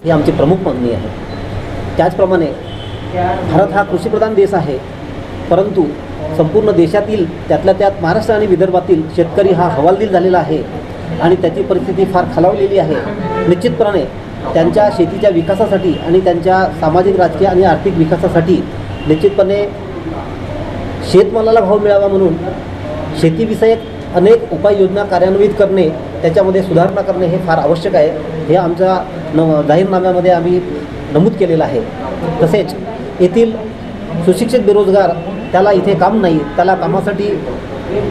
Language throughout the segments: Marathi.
ही आमची प्रमुख मागणी आहे। त्याचप्रमाणे भारत हा कृषीप्रधान देश आहे, परंतु संपूर्ण देशातील त्यातल्या त्यात महाराष्ट्र आणि विदर्भातील शेतकरी हा हवालदिल झालेला आहे आणि त्याची परिस्थिती फार खालावलेली आहे। निश्चितपणे त्यांच्या शेतीच्या विकासासाठी आणि त्यांच्या सामाजिक, राजकीय आणि आर्थिक विकासासाठी निश्चितपणे शेतमालाला भाव मिळावा म्हणून शेतीविषयक अनेक उपाययोजना कार्यान्वित करणे, त्याच्यामध्ये सुधारणा करणे हे फार आवश्यक आहे। हे आमच्या जाहीरनाम्यामध्ये आम्ही नमूद केलेलं आहे। तसेच येथील सुशिक्षित बेरोजगार त्याला इथे काम नाही, त्याला कामासाठी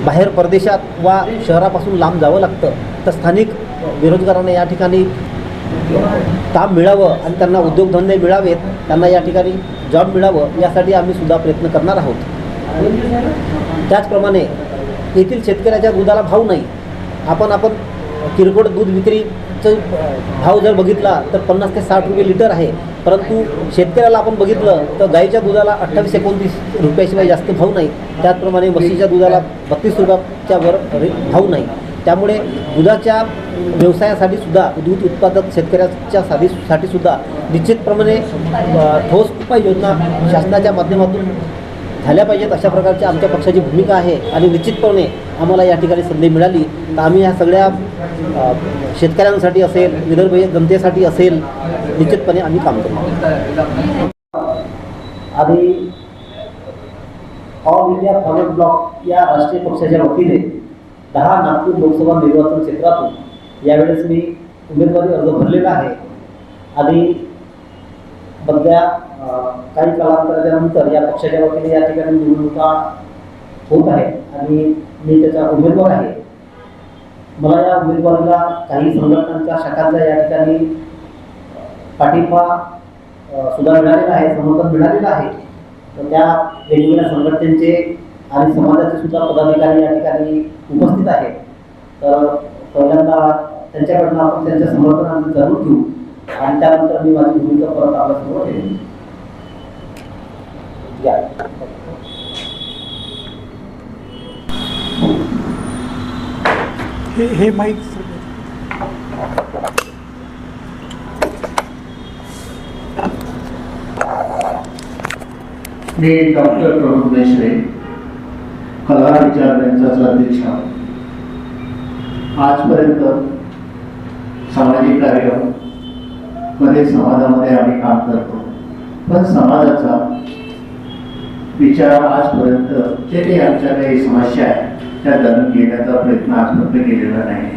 बाहेर परदेशात वा शहरापासून लांब जावं लागतं, तर स्थानिक बेरोजगारांना या ठिकाणी काम मिळावं आणि त्यांना उद्योगधंदे मिळावेत, त्यांना या ठिकाणी जॉब मिळावं यासाठी आम्ही सुद्धा प्रयत्न करणार आहोत। त्याचप्रमाणे येथील शेतकऱ्याच्या दुधाला भाव नाही। आपण किरकोळ दूध विक्रीचा भाव जर बघितला तर 50 ते 60 रुपये लिटर आहे, परंतु शेतकऱ्याला आपण बघितलं तर गाईच्या दुधाला 28-29 रुपयाशिवाय जास्त भाव नाही। त्याचप्रमाणे म्हशीच्या दुधाला 32 रुपयाच्या वर भाव नाही। त्यामुळे दुधाच्या व्यवसायासाठी सुद्धा, दूध उत्पादक शेतकऱ्याच्या साठी सुद्धा निश्चितप्रमाणे ठोस उपाययोजना शासनाच्या माध्यमातून झाल्या पाहिजेत, अशा प्रकारची आमच्या पक्षाची भूमिका आहे। आणि निश्चितपणे आम्हाला या ठिकाणी संधी मिळाली तर आम्ही ह्या सगळ्या शेतकऱ्यांसाठी असेल, विदर्भीय जनतेसाठी असेल, निश्चितपणे आम्ही काम करू। आधी ऑल इंडिया फॉरवर्ड ब्लॉक या राष्ट्रीय पक्षाच्या वतीने 10 नागपूर लोकसभा निर्वाचन क्षेत्रातून यावेळेस मी उमेदवारी अर्ज भरलेला आहे। आधी बदल्या काही कालांतराच्या नंतर या पक्षाच्या वतीने या ठिकाणी निवडणुका होत आहेत आणि मी त्याचा उमेदवार आहे। मला या उमेदवारीला काही संघटनांच्या शाखांचा या ठिकाणी पाठिंबा सुद्धा मिळालेला आहे, समर्थन मिळालेलं आहे। तर त्या वेगवेगळ्या संघटनेचे आणि समाजाचे सुद्धा पदाधिकारी या ठिकाणी उपस्थित आहेत। तर पहिल्यांदा त्यांच्याकडनं आपण त्यांच्या समर्थनाचं जाणून घेऊ आणि त्यानंतर मी माझी भूमिका परत आपल्यासमोर ठेवेन। हे माईक मी डॉक्टर प्रमोद मेश्रे, कला विचार मंचाचा अध्यक्ष। आजपर्यंत सामाजिक कार्य मध्ये समाजामध्ये आम्ही काम करतो, पण समाजाचा विचार आजपर्यंत जे काही आमच्या काही समस्या आहेत त्या जाणून घेण्याचा प्रयत्न आजपर्यंत केलेला नाही।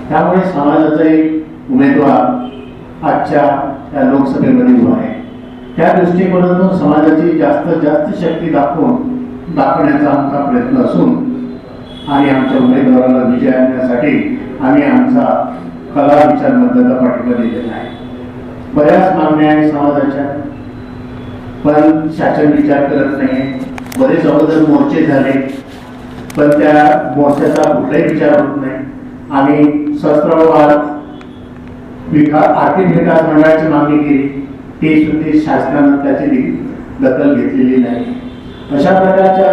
त्यामुळे समाजाचा एक उमेदवार आजच्या या लोकसभेमध्ये उभा आहे। त्या दृष्टिकोनातून समाजाची जास्तीत जास्त शक्ती दाखवण्याचा आमचा प्रयत्न असून आणि आमच्या उमेदवाराला विजय आणण्यासाठी आम्ही आमचा कला विचार मंचाचा पाठिंबा दिलेला आहे। बऱ्याच मागण्या आहेत समाजाच्या, पण शासन विचार करत नाही। बरेच अगोदर मोर्चे झाले, पण त्या मोर्चाचा कुठलाही विचार होत नाही। आम्ही सहस्त्रवार आर्थिक विकास मंडळाची मागणी केली, ती सुद्धा शासनानं त्याची दखल घेतलेली नाही। अशा प्रकारच्या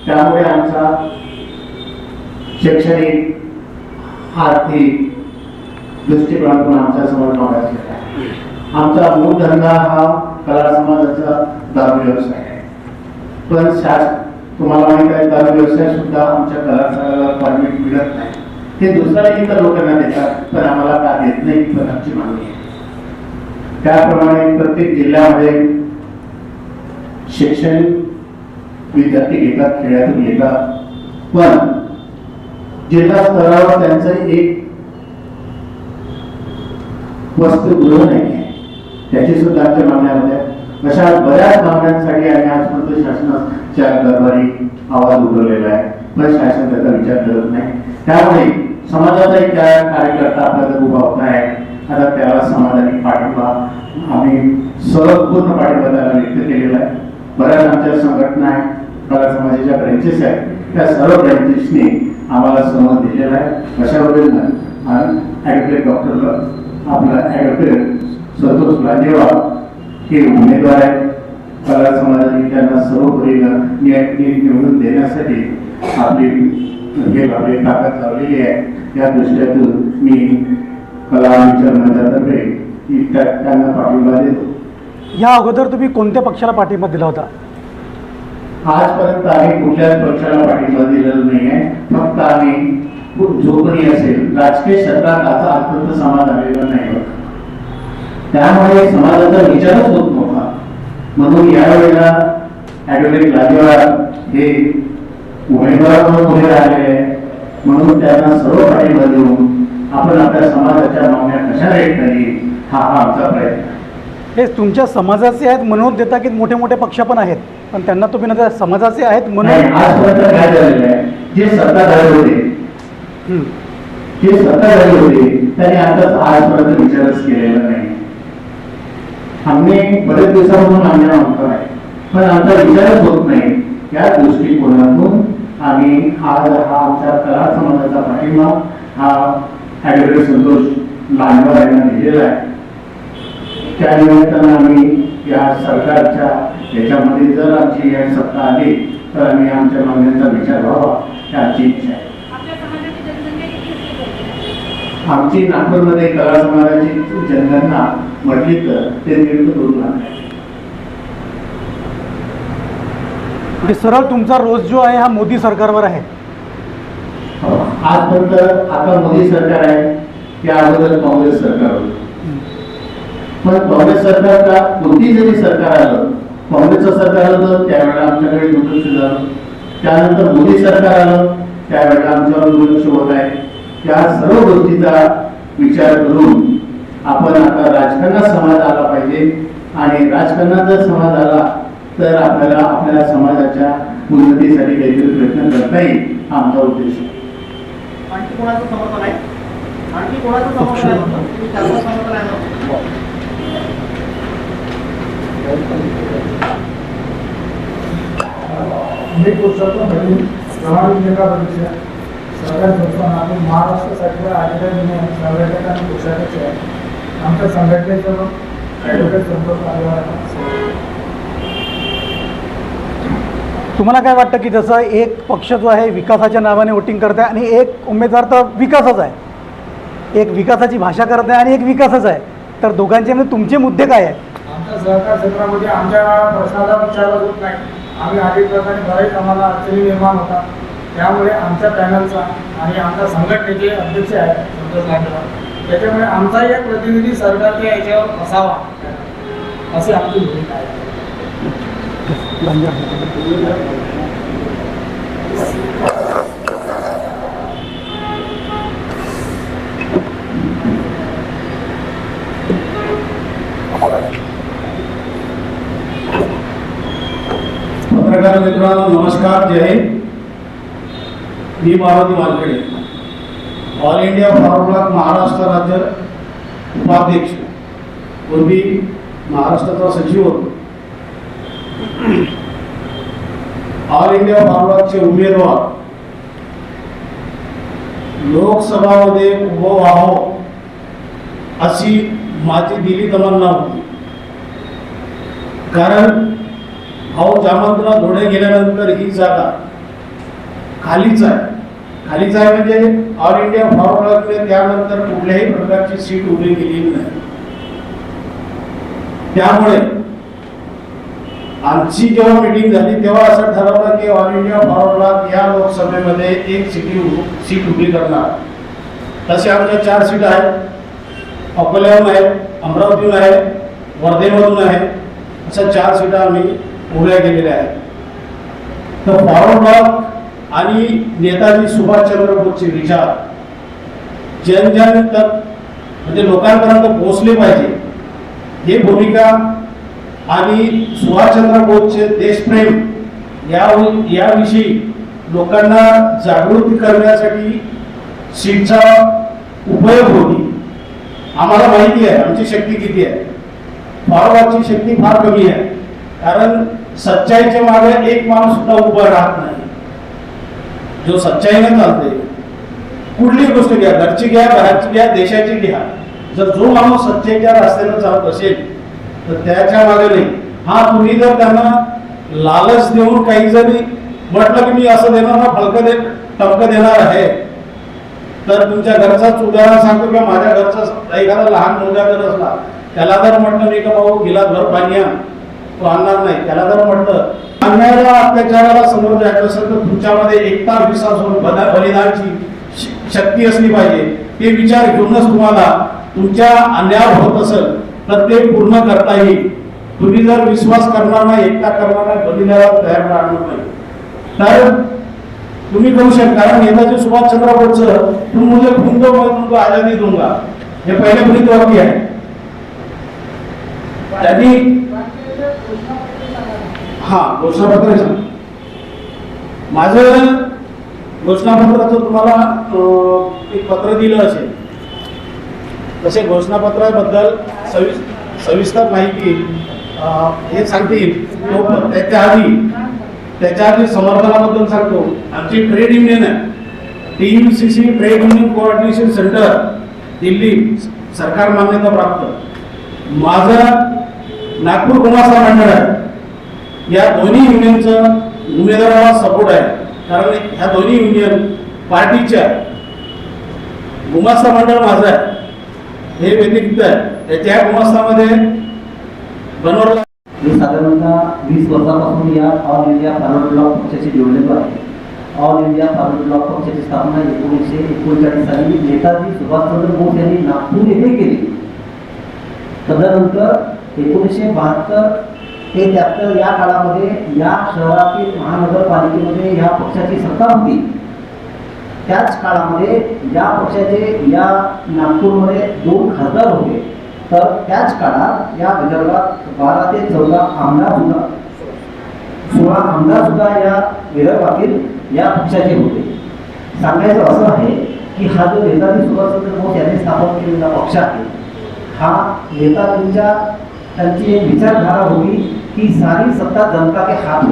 त्यामुळे आमचा शैक्षणिक, आर्थिक दृष्टिकोनातून आमचा समोर मागायचा आहे। आमचा मूळ धंदा हा कला समाजाचा दारू व्यवसाय आहे, पण तुम्हाला माहिती आहे दारू व्यवसाय सुद्धा आमच्या कलाकाराला परमिट मिळत नाही। ते दुसऱ्या इतर लोकांना देतात, पण आम्हाला का देत नाही, पण आमची मागणी आहे। त्याप्रमाणे प्रत्येक जिल्ह्यामध्ये शैक्षणिक विद्यार्थी येतात, खेड्यातून येतात, पण जिल्हा स्तरावर त्यांचं एक वसतिगृह नाही आहे, त्याची सुद्धा आमच्या मागण्यामध्ये। अशा बऱ्याच मागण्यांसाठी आम्ही आजपर्यंत शासनाच्या दरबारी आवाज उठवलेला आहे, पण शासन त्याचा विचार करत नाही। त्यामुळे समाजाचा एक कार्यकर्ता आपला जर उभा होत आहे, आता त्याला समाजाने पाठिंबा, आम्ही पूर्ण पाठिंबा त्याला व्यक्त केलेला आहे। बऱ्याच आमच्या संघटना आहेत, कला समाजाच्या ब्रँचेस आहेत, त्या सर्व ब्रँचेसनी आम्हाला सहमत दिलेला आहे। अशा वेळेला ॲडव्होकेट डॉक्टर आपला ॲडव्होकेट संतोष लांजेवार हे उमेदवार आहेत। कला समाजाने त्यांना सर्वोपरी निवडून देण्यासाठी आपली ताकद लावलेली आहे। या दृष्टीतून मी कला विचार मंचातर्फे त्यांना पाठिंबा देतो. या अगोदर तुम्ही कोणत्या पक्षाला पाठिंबा दिला होता? आजपर्यंत आम्ही कुठल्याच पक्षाला पाठिंबा दिलेला नाही आहे. फक्त आम्ही जो कोणी असेल राजकीय क्षेत्रात आता आजपर्यंत समाज आलेला नाही होता, त्यामुळे समाजाचा विचारच होत नव्हता. म्हणून यावेळेला ॲडव्होकेट लाजेवार हे उमेदवार म्हणून उभे राहिले आहे. म्हणून त्यांना सर्व पाठिंबा देऊन आपण आपल्या समाजाच्या मागण्या कशा रेट नाही हा आमचा प्रयत्न आहे. हे तुमच्या समाजाचे आहेत म्हणून देता की मोठे मोठे पक्ष पण आहेत, पण त्यांना तुम्ही ना समाजाचे आहेत नाही, म्हणून? आजपर्यंत काय झालेलं आहे, जे सत्ताधारी होते त्यांनी आता आजपर्यंत विचारच केलेला नाही. आम्ही बरेच दिवसापासून आम्ही म्हणतो आहे, पण आमचा विचारच होत नाही. या दृष्टिकोनातून आम्ही आज हा आमच्या कराड समाजाचा पाठिंबा हा ॲडव्होकेट संतोष लांडवार यांना दिलेला आहे. त्या निमित्तानं आम्ही या सरकारच्या याच्यामध्ये जर आमची या सत्ता आली तर आम्ही आमच्या मागण्यांचा विचार व्हावा ही आमची इच्छा आहे. आमची नागपूरमध्ये कराड समाजाची जनगणना म्हटली तर ते 1.5 लाख आहे. म्हणजे सरळ तुमचा रोज जो आहे हा मोदी सरकारवर आहे. आजपर्यंत आता मोदी सरकार आहे, त्या अगोदर काँग्रेस सरकार होतं. पण काँग्रेस सरकारचा कोणती जरी सरकार आलं, काँग्रेसचं सरकार आलं त्यावेळेला आमच्याकडे दुर्लक्ष झालं. त्यानंतर मोदी सरकार आलं त्यावेळेला आमच्यावर दुर्लक्ष होत आहे. त्या सर्व गोष्टीचा विचार करून आपण आता राजकारणात समाज आला पाहिजे आणि राजकारणात जर समाज आला तर आपल्याला आपल्या समाजाच्या उन्नतीसाठी काहीतरी प्रयत्न करता येईल हा आमचा उद्देश आहे. आणखी कोणाचं समर्थन आहे? आणखी कोणाचं समर्थन आहे? तुम्ही त्याचं समर्थन आहे ना? मी पुरुषोत्तम भगीन प्रमाणित जिल्हा परिषद सरकारी संस्थान आपण महाराष्ट्रासाठी अधिकारी संघटक आणि कोषाध्यक्ष आहे. आमच्या संघटनेचं ॲडव्होकेट संतोष लांडवार आहे. तुम्हाला काय वाटतं की जसं एक पक्ष जो आहे विकासाच्या नावाने वोटिंग करत आहे आणि एक उमेदवार तर विकासाचा आहे, एक विकासाची भाषा करत आहे आणि एक विकासच आहे, तर दोघांचे म्हणजे तुमचे मुद्दे काय आहेत? आमच्या सहकार क्षेत्रामध्ये आमच्या प्रश्नाला विचार होत नाही. आम्ही अनेक प्रकारे बरेच आम्हाला अडचणी निर्माण होतात. त्यामुळे आमच्या पॅनलचा आणि आमच्या संघटनेचे अध्यक्ष आहेत संतोष लांडवार, त्याच्यामुळे आमचाही एक प्रतिनिधी सरकारच्या याच्यावर असावा अशी आमची भूमिका आहे. पत्रकार मित्रांनो नमस्कार, जय हिंद. मी Maruti Wankhede, all India forward bloc Maharashtra राज्य उपाध्यक्ष, पूर्वी महाराष्ट्राचा सचिव होतो. ऑल इंडिया फॉरवर्डचे उमेदवार लोकसभामध्ये उभं व्हावं अशी माझी दिली तमन्ना होती. कारण भाऊ जामंतराव धोडे गेल्यानंतर ही जागा खालीच आहे म्हणजे ऑल इंडिया फॉरवर्डने त्यानंतर कुठल्याही प्रकारची सीट उभी केलेली नाही. त्यामुळे आमची जेव्हा मीटिंग झाली तेव्हा असं ठरवलं की ऑल इंडिया फॉरवर्ड या लोकसभेमध्ये एक सीट उभी करणार. तसे आमच्या 4 सीट आहेत, अकोल्याहून आहेत, अमरावतीहून आहे, वर्धेमधून आहे, अशा 4 सीटा आम्ही उभ्या केलेल्या आहेत. तर फॉरवर्ड ब्लॉक आणि नेताजी सुभाषचंद्र बोसचे विचार जन तक म्हणजे लोकांपर्यंत पोहोचले पाहिजे ही भूमिका आणि सुभाषचंद्र बोसचे देशप्रेम याविषयी लोकांना जागृती करण्यासाठी सीटचा उपयोग होती. आम्हाला माहिती आहे आमची शक्ती किती आहे. फॉरवर्डची शक्ती फार कमी आहे, कारण सच्चाईच्या मागे एक माणूस सुद्धा उभा राहत नाही. जो सच्चाईने चालते, कुठली गोष्ट घ्या, घरची घ्या, बाहेरची घ्या, देशाची घ्या, जर जो माणूस सच्चाईच्या रस्त्याने चालत असेल तर त्याच्या मागे नाही. हा तुम्ही जर त्यांना लालच देऊन काही जरी म्हटलं की मी असं देणार ना, फलकं टपकं देणार आहे, तर तुमच्या घरचाच उदाहरण सांगतो किंवा माझ्या घरचा एखादा लहान मुलगा जर असला, त्याला जर म्हटलं मी का भाऊ गिलास भर पाणी आण, तो आणणार नाही. त्याला जर म्हटलं अन्यायाला अत्याचाराला समोर जायचं असेल तर तुमच्यामध्ये एकता विश्वास बलिदानाची शक्ती असली पाहिजे. ते विचार घेऊनच तुम्हाला तुमच्या अन्याय होत असेल तर ते पूर्ण करता येईल. तुम्ही जर विश्वास करणार नाही, एकता करणार नाही, बलिदानाला तयार राहणार नाही तर तुम्ही करू शकता. कारण नेताजी सुभाषचंद्र बोसचं तुम मुझे खून दो मैं तुमको आजादी दूंगा हे पहिले ब्रीद वाक्य आहे. त्यांनी घोषणापत्र सांग. माझं घोषणापत्राचं तुम्हाला एक पत्र दिलं असेल. तसे घोषणापत्राबद्दल सविस्तर माहिती हे सांगतील. त्याच्या आधी समर्थनाबद्दल सांगतो. आमची ट्रेड युनियन आहे, TUCC trade union coordination centre Delhi, सरकार मान्यता प्राप्त. माझं नागपूर गुमास्ता मंडळ आहे. या दोन्ही युनियनचं उमेदवाराला सपोर्ट आहे. कारण ह्या दोन्ही युनियन पार्टीच्या गुमास्ता मंडळ माझं आहे, हे व्यतिरिक्त आहे. त्या गुमास्तामध्ये बनवला. मी साधारणतः 20 वर्षापासून या ऑल इंडिया फॉरवर्ड ब्लॉक पक्षाशी जोडलेलो आहे. ऑल इंडिया फॉरवर्ड ब्लॉक पक्षाची स्थापना 1939 साली नेताजी सुभाषचंद्र बोस यांनी नागपूर येथे केली. तदनंतर 1972 ते 73 या काळामध्ये या शहरातील महानगरपालिकेमध्ये या पक्षाची सत्ता होती. त्याच काळामध्ये या पक्षाचे या नागपूरमध्ये 2 खासदार होते. तर त्याच काळात या विदर्भात 12 ते 14 आमदार सुद्धा 16 आमदार सुद्धा या विदर्भातील या पक्षाचे होते. सांगायचं असं आहे की हा जो नेताजी सुभाषचंद्र बोस यांनी स्थापन केलेला पक्ष आहे, हा नेताजींच्या त्यांची एक विचारधारा होती की सारी सत्ता जनता के हात हो.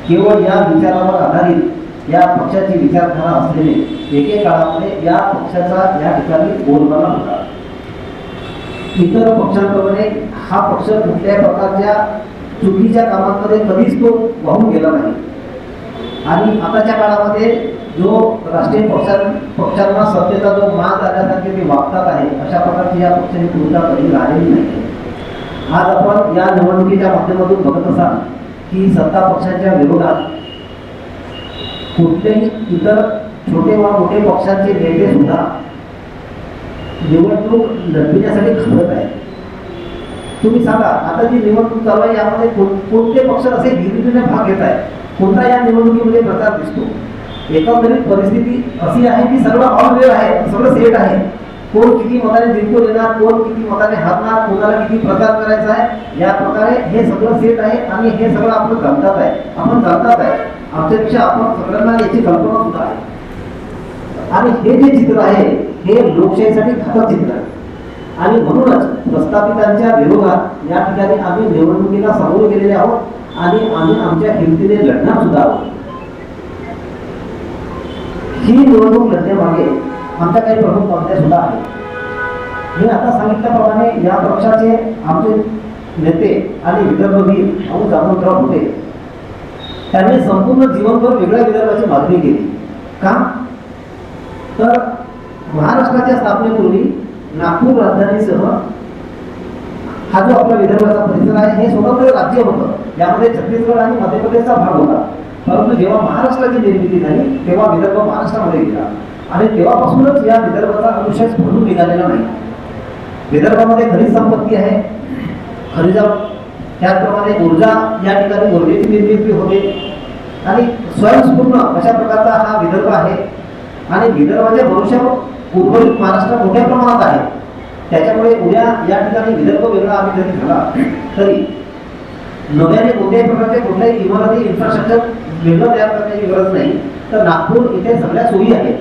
केवळ या विचारावर आधारित या पक्षाची विचारधारा असलेले एके काळामध्ये या पक्षाचा या ठिकाणी बोलबाला होता. इतर पक्षांप्रमाणे हा पक्ष कुठल्याही प्रकारच्या चुकीच्या कामांमध्ये कधीच तो वाहून गेला नाही. आणि आताच्या काळामध्ये जो राष्ट्रीय पक्षांना सत्तेचा जो मान आल्यासारखे ते वागतात आहे, अशा प्रकारची या पक्षाची भूमिका कधी राहिलेली नाही. आज आपण या निवडणुकीच्या माध्यमातून बघत असाल की सत्ता पक्षांच्या विरोधात कुठलेही इतर छोटे व मोठे पक्षांचे नेते सुद्धा निवडणूक लढविण्यासाठी घाबरत आहे. तुम्ही सांगा, आता जी निवडणूक चालू आहे यामध्ये कोणते पक्ष असे हिरिरीने भाग घेत आहे? कोणता या निवडणुकीमध्ये प्रचार दिसतो? एकंदरीत परिस्थिती अशी आहे की सगळं ऑलवेल आहे, सगळं सेट आहे. कोण किती मताने जिंकून येणार, कोण किती मताने हारणार, कोणाला किती प्रचार करायचा आहे, या प्रकारे हे सगळं सेट आहे. आणि हे सगळं आपण जाणतात आहे, आपण जाणतात आहे. आमच्यापेक्षा आपण सगळ्यांना याची कल्पना सुद्धा आहे. आणि हे जे चित्र आहे हे लोकशाहीसाठी घातक चित्र आहे. आणि म्हणूनच प्रस्थापितांच्या विरोधात या ठिकाणी आम्ही निवडणुकीला सामोरे गेलेले आहोत आणि आम्ही आमच्या हिमतीने लढणार सुद्धा आहोत. ही निवडणूक लढण्यामागे आमच्या काही प्रमुख पातळ्या सुद्धा आहेत. मी आता सांगितल्याप्रमाणे या पक्षाचे आमचे नेते आणि विदर्भवीर भाऊ जामवंतराव होते. त्यांनी संपूर्ण जीवनभर वेगळ्या विदर्भाची मागणी केली. का? तर महाराष्ट्राच्या स्थापनेपूर्वी नागपूर राजधानीसह हा जो आपला विदर्भाचा परिसर आहे हे स्वतंत्र राज्य होतं. यामध्ये छत्तीसगड आणि मध्य प्रदेशचा भाग होता. परंतु जेव्हा महाराष्ट्राची निर्मिती झाली तेव्हा विदर्भ महाराष्ट्रामध्ये गेला आणि तेव्हापासूनच या विदर्भाचा अनुशेष भरून निघालेला नाही. विदर्भामध्ये खनिज संपत्ती आहे, खनिजा, त्याचप्रमाणे ऊर्जा, या ठिकाणी ऊर्जेची निर्मिती होते आणि स्वयंस्फूर्ण अशा प्रकारचा हा विदर्भ आहे. आणि विदर्भाच्या भविष्यावर उर्वरित महाराष्ट्र मोठ्या प्रमाणात आहे. त्याच्यामुळे उद्या या ठिकाणी विदर्भ वेगळा आम्ही जरी झाला तरी नव्याने कोणत्याही प्रकारचे कुठल्याही इमारती इन्फ्रास्ट्रक्चर वेगळं तयार करण्याची गरज नाही. तर नागपूर इथे सगळ्या सोयी आहेत.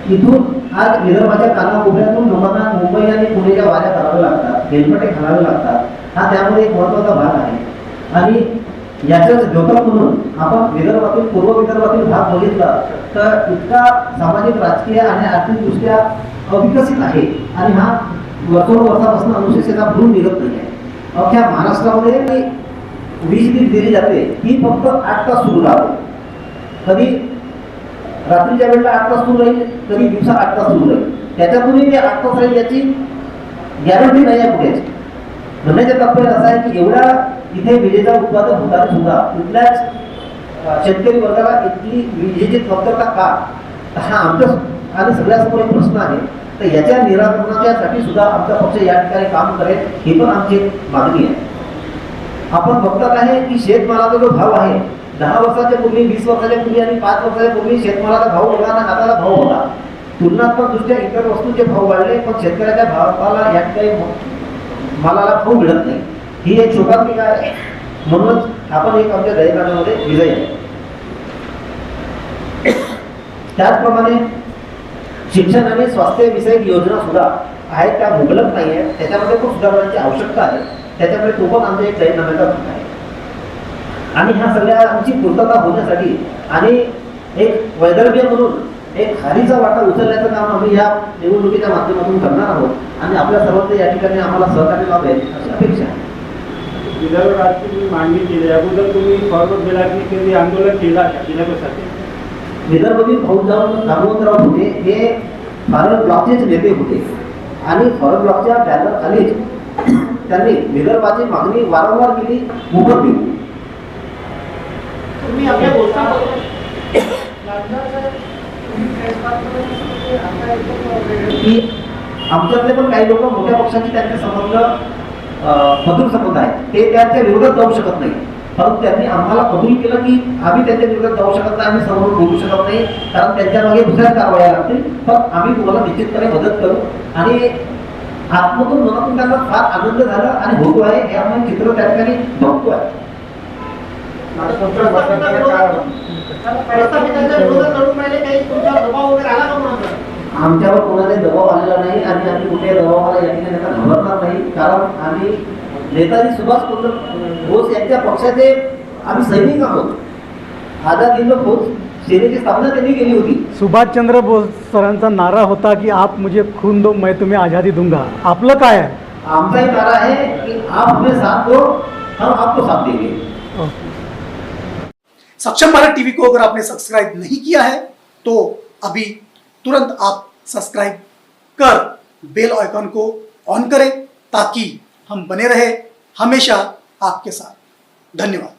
इथून आज विदर्भाच्या कानाकोपऱ्यातून लोकांना मुंबई आणि पुणेच्या वाऱ्या कराव्या लागतात, हेल्मेटे घालावे लागतात. हा त्यामध्ये एक महत्त्वाचा भाग आहे. आणि याच्याच द्योतक म्हणून आपण विदर्भातील पूर्व विदर्भातील भाग बघितला तर इतका सामाजिक, राजकीय आणि आर्थिकदृष्ट्या अविकसित आहे. आणि हा वर्षापासून अनुशेषाचा भरून निघत नाही आहे. अख्ख्या महाराष्ट्रामध्ये वीज दिली जाते, ही फक्त 8 तास सुरू राहते. कधी रात्रीच्या वेळेला 8 तास सुरू राहील, कधी दिवसा 8 तास सुरू राहील. त्याच्यातूनही ते 8 तास राहील याची गॅरंटी नाही आहे कुठेच. म्हणण्याचं तात्पर्य असं आहे की एवढा इथे विजेचा उत्पादन होताना सुद्धा तिथल्याच शेतकरी वर्गाला इतकी विजेची कमतरता का, हा आमच्या आणि सगळ्यासमोर एक प्रश्न आहे. तर याच्या निराकरणाच्यासाठी सुद्धा आमचा पक्ष या ठिकाणी काम करेल, ही पण आमची मागणी आहे. आपण बघतात आहे की शेतमालाचा जो भाव आहे 10 वर्षाच्या पूर्वी, 20 वर्षाच्या पूर्वी आणि 5 वर्षाच्या पूर्वी शेतमालाचा भाव बघा ना हाताला भाव होता. तुलनात्मक दृष्ट्या इतर वस्तूंचे भाव वाढले, पण शेतकऱ्याच्या भावाला या ठिकाणी मालाला भाव मिळत नाही. ही एक शोकांतिका आहे. म्हणूनच आपण एक आमच्या दैनंदिनामध्ये विजय आहे. त्याचप्रमाणे शिक्षण आणि स्वास्थ्य विषयक योजना सुद्धा आहेत, त्या मुबलक नाही आहे. त्याच्यामध्ये खूप सुधारण्याची आवश्यकता आहे. त्याच्यामुळे तो पण आमचा एक जाहीरनाम्याचा भाग आहे. आणि ह्या सगळ्यांची पूर्तता होण्यासाठी आणि एक वैदर्भ्य म्हणून एक खारीचा वाटा उचलण्याचं काम आम्ही या निवडणुकीच्या माध्यमातून करणार आहोत. आणि आपल्या सर्वांचं या ठिकाणी आम्हाला सहकार्य लाभेल अशी अपेक्षा आहे. विदर्भ राज्य तुम्ही मांडणी केली, याबद्दल तुम्ही फॉरवर्ड केला की कधी आंदोलन केला का जिल्ह्यासाठी? विदर्भातील भाऊराव होते हे फॉरवर्ड ब्लॉकचेच नेते होते आणि फॉरवर्ड ब्लॉकच्या बॅनर खालीच त्यांनी विदर्भाची मागणी वारंवार केली, मोफत दिली. तुम्ही आपल्या घोषणापत्रात की आमच्यातले पण काही लोक मोठ्या पक्षाचे त्यांचे संबंध मधुर संबंध आहेत, ते त्यांच्या विरोधात जाऊ शकत नाही. परंतु त्यांनी आम्हाला कबूल केलं की आम्ही त्यांच्या विरोधात जाऊ शकत नाही, आम्ही समोर बोलू शकत नाही, कारण त्यांच्या मागे दुसऱ्या कारवाया लागतील. पण आम्ही तुम्हाला निश्चितपणे मदत करू. आणि आत्मतून मनातून त्यांना फार आनंद झाला आणि होतो आहे, हे आपण चित्र त्या ठिकाणी बघतो आहे. प्रस्थापितांच्या विरोधात लढून राहिले, काही तुमच्यावर दबाव वगैरे आला का कोणाचा? आमच्यावर कोणाचाही दबाव आलेला नाही आणि आम्ही कुठे दबावाला या ठिकाणी आता घाबरणार नाही. कारण आम्ही नेताजी सुभाषचंद्र बोस यांच्या पक्षाचे आम्ही सैनिक आहोत. आझाद हिंद फौज सेनेची स्थापना त्यांनी केली होती. सुभाषचंद्र बोस सरांचा नारा होता की आप मुझे खून दो मैं तुम्हें आज़ादी दूंगा. आपलं काय आहे? आमचा ही नारा है कि आप हमें साथ दो, हम आपको साथ देंगे. सक्षम भारत टीवी को अगर आपने सब्सक्राइब नहीं किया है तो अभी तुरंत आप सब्सक्राइब कर बेल आइकन को ऑन करें ताकि हम बने रहे हमेशा आपके साथ. धन्यवाद.